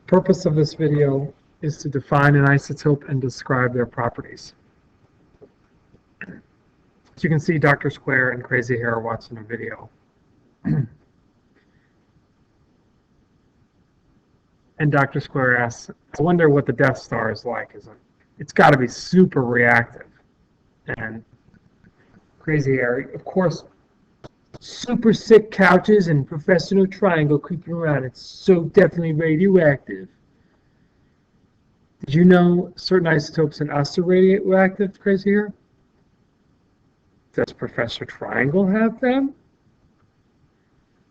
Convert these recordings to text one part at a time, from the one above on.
Purpose of this video is to define an isotope and describe their properties. As you can see, Dr.Square and Crazy Hair are watching a video. And Dr. Square asks, I wonder what the Death Star is like. It's got to be super reactive. And Crazy Hair, of course, super sick couches and professional triangle creeping around. It's so definitely radioactive. Did you know certain isotopes in us are radioactive, Crazy Hair? Does Professor Triangle have them?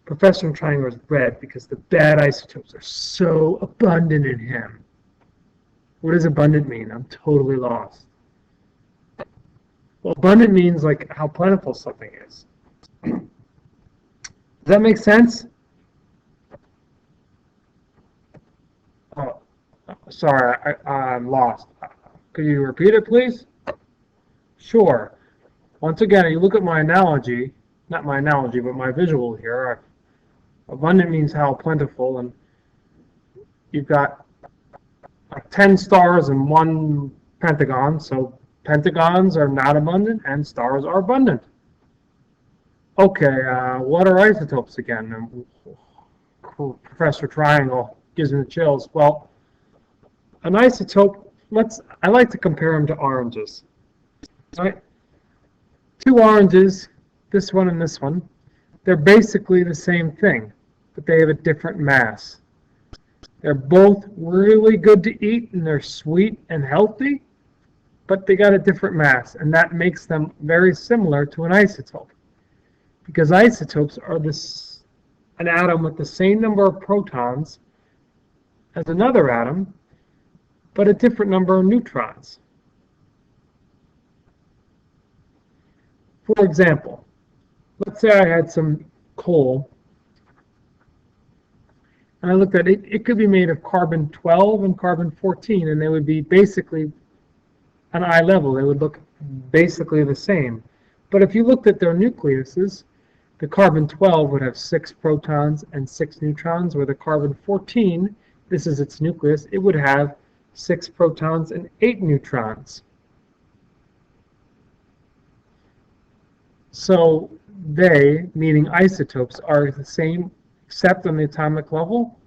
Professor Triangle is red because the bad isotopes are so abundant in him. What does abundant mean? I'm totally lost. Well, abundant means like how plentiful something is. Does that make sense? Oh, sorry, I'm lost. Could you repeat it, please? Sure. Once again, you look at my analogy, not my analogy, but my visual here. Abundant means how plentiful, and you've got like 10 stars and 1 pentagon, so pentagons are not abundant and stars are abundant. Okay, what are isotopes again? Professor Triangle gives me the chills. Well, an isotope, I like to compare them to oranges. Right? 2 oranges, this one and this one, they're basically the same thing, but they have a different mass. They're both really good to eat and they're sweet and healthy, but they got a different mass, and that makes them very similar to an isotope. Because isotopes are an atom with the same number of protons as another atom, but a different number of neutrons. For example, let's say I had some coal, and I looked at it. It could be made of carbon-12 and carbon-14, and they would be basically on eye level. They would look basically the same. But if you looked at their nucleuses, the carbon-12 would have 6 protons and 6 neutrons, where the carbon-14, this is its nucleus, it would have 6 protons and 8 neutrons. So they, meaning isotopes, are the same except on the atomic level?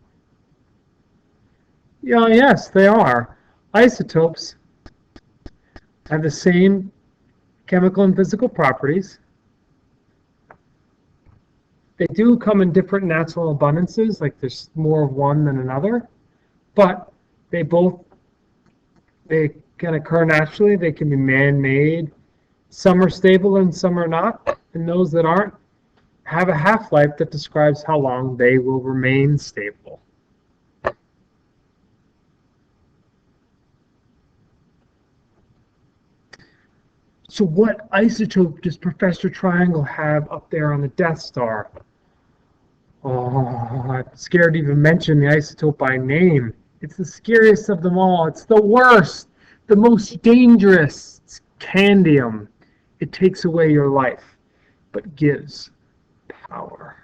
Yeah, yes, they are. Isotopes have the same chemical and physical properties. They do come in different natural abundances, like there's more of one than another, but they can occur naturally. They can be man-made. Some are stable and some are not, and those that aren't have a half-life that describes how long they will remain stable. So what isotope does Professor Triangle have up there on the Death Star? Oh, I'm scared to even mention the isotope by name. It's the scariest of them all. It's the worst, the most dangerous. It's candium. It takes away your life, but gives power.